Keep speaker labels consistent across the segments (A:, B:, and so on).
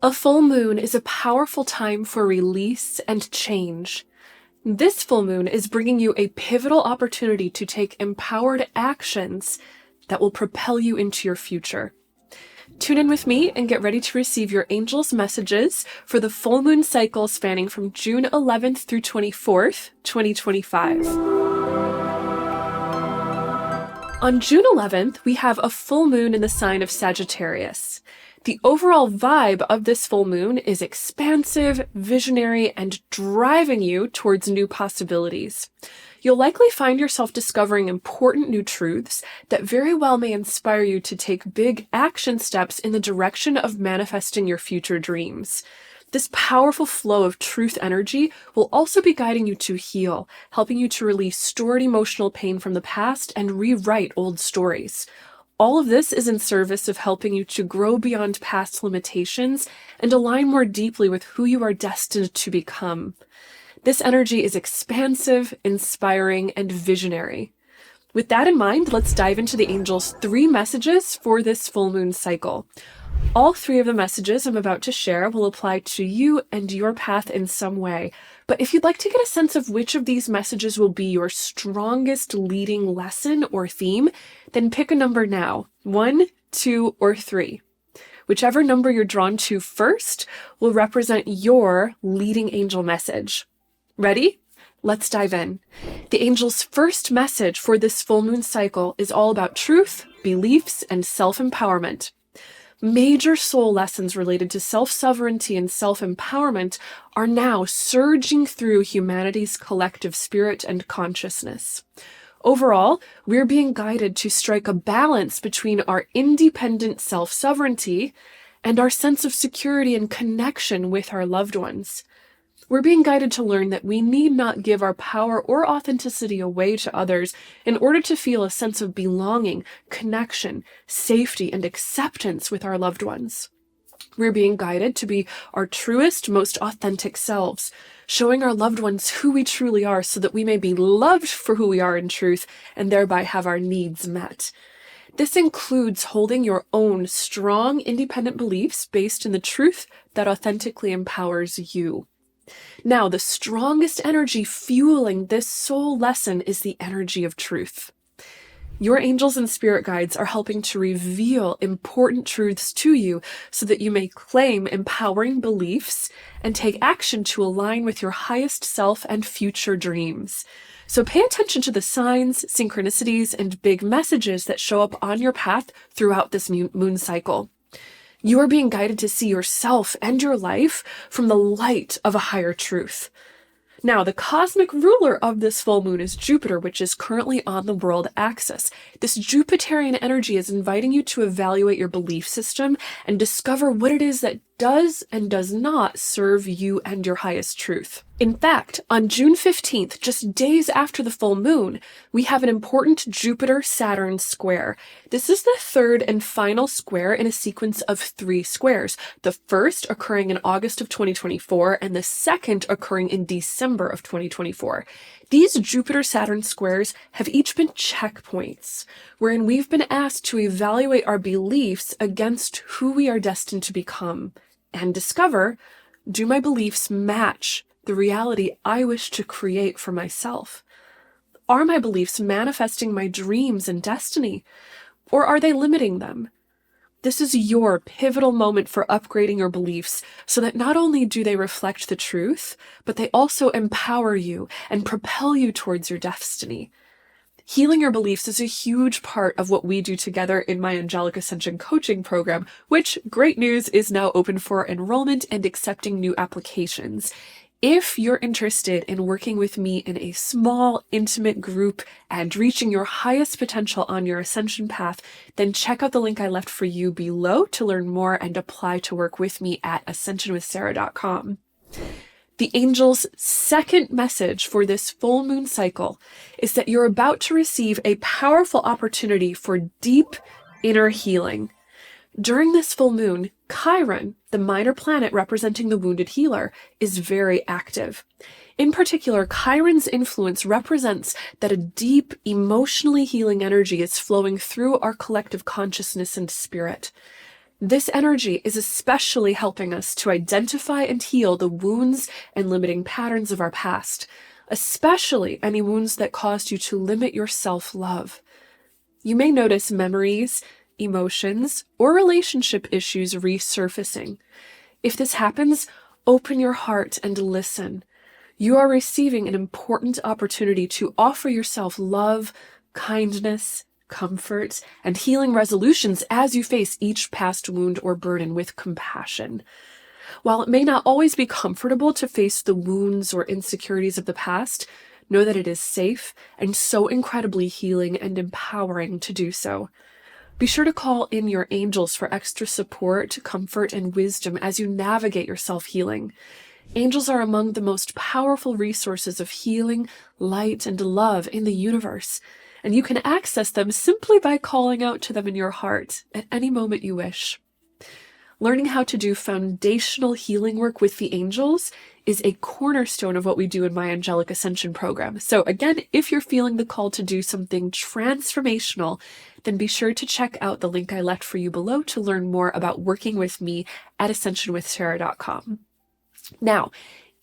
A: A full moon is a powerful time for release and change. This full moon is bringing you a pivotal opportunity to take empowered actions that will propel you into your future. Tune in with me and get ready to receive your angels' messages for the full moon cycle spanning from June 11th through 24th, 2025. On June 11th, we have a full moon in the sign of Sagittarius. The overall vibe of this full moon is expansive, visionary, and driving you towards new possibilities. You'll likely find yourself discovering important new truths that very well may inspire you to take big action steps in the direction of manifesting your future dreams. This powerful flow of truth energy will also be guiding you to heal, helping you to release stored emotional pain from the past and rewrite old stories. All of this is in service of helping you to grow beyond past limitations and align more deeply with who you are destined to become. This energy is expansive, inspiring, and visionary. With that in mind, let's dive into the angels' 3 messages for this full moon cycle. All 3 of the messages I'm about to share will apply to you and your path in some way. But if you'd like to get a sense of which of these messages will be your strongest leading lesson or theme, then pick a number now, 1, 2, or 3. Whichever number you're drawn to first will represent your leading angel message. Ready? Let's dive in. The angel's first message for this full moon cycle is all about truth, beliefs, and self-empowerment. Major soul lessons related to self-sovereignty and self-empowerment are now surging through humanity's collective spirit and consciousness. Overall, we're being guided to strike a balance between our independent self-sovereignty and our sense of security and connection with our loved ones. We're being guided to learn that we need not give our power or authenticity away to others in order to feel a sense of belonging, connection, safety, and acceptance with our loved ones. We're being guided to be our truest, most authentic selves, showing our loved ones who we truly are so that we may be loved for who we are in truth and thereby have our needs met. This includes holding your own strong, independent beliefs based in the truth that authentically empowers you. Now, the strongest energy fueling this soul lesson is the energy of truth. Your angels and spirit guides are helping to reveal important truths to you so that you may claim empowering beliefs and take action to align with your highest self and future dreams. So pay attention to the signs, synchronicities, and big messages that show up on your path throughout this moon cycle. You are being guided to see yourself and your life from the light of a higher truth. Now, the cosmic ruler of this full moon is Jupiter, which is currently on the world axis. This Jupiterian energy is inviting you to evaluate your belief system and discover what it is that does and does not serve you and your highest truth. In fact, on June 15th, just days after the full moon, we have an important Jupiter-Saturn square. This is the 3rd and final square in a sequence of 3 squares, the first occurring in August of 2024 and the second occurring in December of 2024. These Jupiter-Saturn squares have each been checkpoints, wherein we've been asked to evaluate our beliefs against who we are destined to become and discover, do my beliefs match the reality I wish to create for myself? Are my beliefs manifesting my dreams and destiny, or are they limiting them? This is your pivotal moment for upgrading your beliefs so that not only do they reflect the truth, but they also empower you and propel you towards your destiny. Healing your beliefs is a huge part of what we do together in my Angelic Ascension Coaching Program, which, great news, is now open for enrollment and accepting new applications. If you're interested in working with me in a small, intimate group and reaching your highest potential on your ascension path, then check out the link I left for you below to learn more and apply to work with me at ascensionwithsarah.com. The angel's second message for this full moon cycle is that you're about to receive a powerful opportunity for deep inner healing. During this full moon, Chiron, the minor planet representing the wounded healer, is very active. In particular, Chiron's influence represents that a deep, emotionally healing energy is flowing through our collective consciousness and spirit. This energy is especially helping us to identify and heal the wounds and limiting patterns of our past, especially any wounds that caused you to limit your self-love. You may notice memories, emotions, or relationship issues resurfacing. If this happens, open your heart and listen. You are receiving an important opportunity to offer yourself love, kindness, comfort, and healing resolutions as you face each past wound or burden with compassion. While it may not always be comfortable to face the wounds or insecurities of the past, know that it is safe and so incredibly healing and empowering to do so. Be sure to call in your angels for extra support, comfort, and wisdom as you navigate your self-healing. Angels are among the most powerful resources of healing, light, and love in the universe, and you can access them simply by calling out to them in your heart at any moment you wish. Learning how to do foundational healing work with the angels is a cornerstone of what we do in my Angelic Ascension program. So again, if you're feeling the call to do something transformational, then be sure to check out the link I left for you below to learn more about working with me at ascensionwithsarah.com. Now,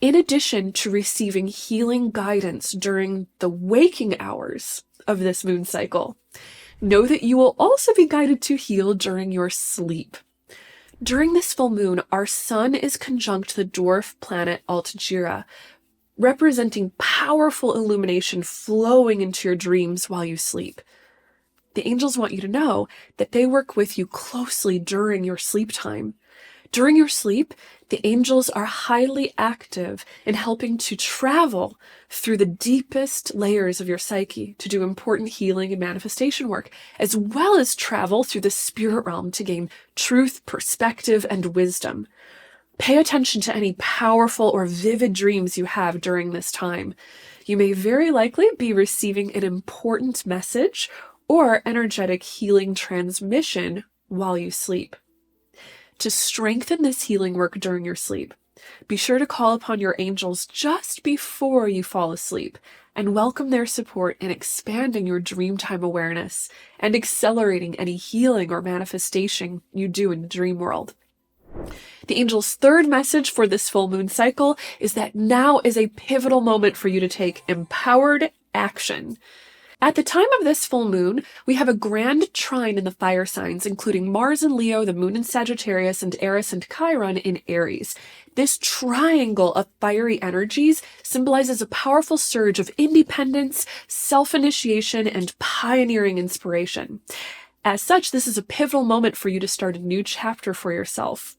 A: in addition to receiving healing guidance during the waking hours of this moon cycle, know that you will also be guided to heal during your sleep. During this full moon, our sun is conjunct the dwarf planet Altagira, representing powerful illumination flowing into your dreams while you sleep. The angels want you to know that they work with you closely during your sleep time. During your sleep, the angels are highly active in helping to travel through the deepest layers of your psyche to do important healing and manifestation work, as well as travel through the spirit realm to gain truth, perspective, and wisdom. Pay attention to any powerful or vivid dreams you have during this time. You may very likely be receiving an important message or energetic healing transmission while you sleep. To strengthen this healing work during your sleep, be sure to call upon your angels just before you fall asleep and welcome their support in expanding your dreamtime awareness and accelerating any healing or manifestation you do in the dream world. The angel's third message for this full moon cycle is that now is a pivotal moment for you to take empowered action. At the time of this full moon, we have a grand trine in the fire signs, including Mars in Leo, the moon in Sagittarius, and Eris and Chiron in Aries. This triangle of fiery energies symbolizes a powerful surge of independence, self-initiation, and pioneering inspiration. As such, this is a pivotal moment for you to start a new chapter for yourself.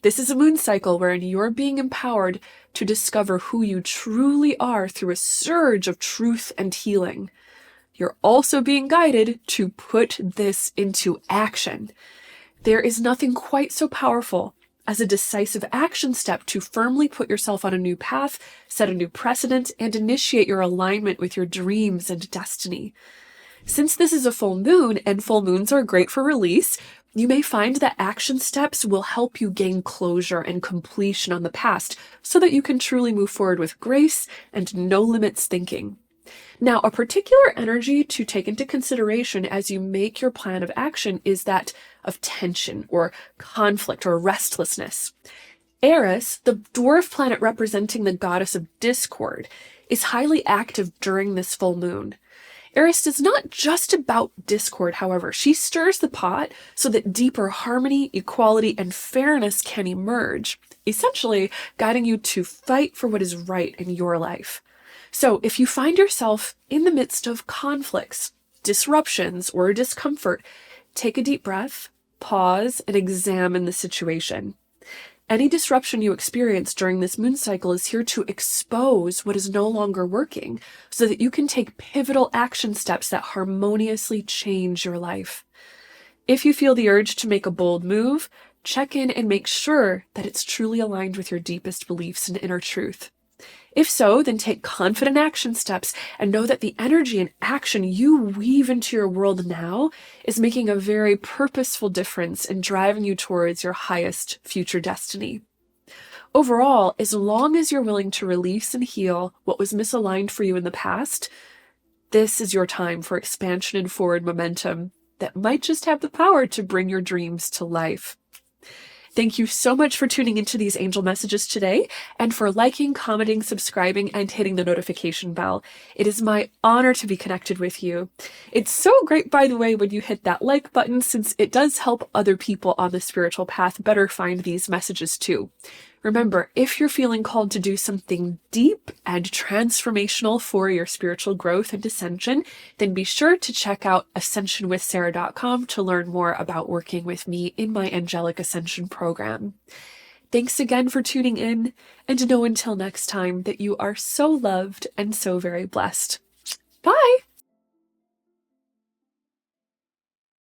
A: This is a moon cycle wherein you're being empowered to discover who you truly are through a surge of truth and healing. You're also being guided to put this into action. There is nothing quite so powerful as a decisive action step to firmly put yourself on a new path, set a new precedent, and initiate your alignment with your dreams and destiny. Since this is a full moon, and full moons are great for release, you may find that action steps will help you gain closure and completion on the past so that you can truly move forward with grace and no limits thinking. Now, a particular energy to take into consideration as you make your plan of action is that of tension or conflict or restlessness. Eris, the dwarf planet representing the goddess of discord, is highly active during this full moon. Eris is not just about discord, however. She stirs the pot so that deeper harmony, equality, and fairness can emerge, essentially guiding you to fight for what is right in your life. So if you find yourself in the midst of conflicts, disruptions, or discomfort, take a deep breath, pause, and examine the situation. Any disruption you experience during this moon cycle is here to expose what is no longer working so that you can take pivotal action steps that harmoniously change your life. If you feel the urge to make a bold move, check in and make sure that it's truly aligned with your deepest beliefs and inner truth. If so, then take confident action steps and know that the energy and action you weave into your world now is making a very purposeful difference in driving you towards your highest future destiny. Overall, as long as you're willing to release and heal what was misaligned for you in the past, this is your time for expansion and forward momentum that might just have the power to bring your dreams to life. Thank you so much for tuning into these angel messages today and for liking, commenting, subscribing, and hitting the notification bell. It is my honor to be connected with you. It's so great, by the way, when you hit that like button, since it does help other people on the spiritual path better find these messages too. Remember, if you're feeling called to do something deep and transformational for your spiritual growth and ascension, then be sure to check out ascensionwithsarah.com to learn more about working with me in my Angelic Ascension Program. Thanks again for tuning in, and know until next time that you are so loved and so very blessed. Bye!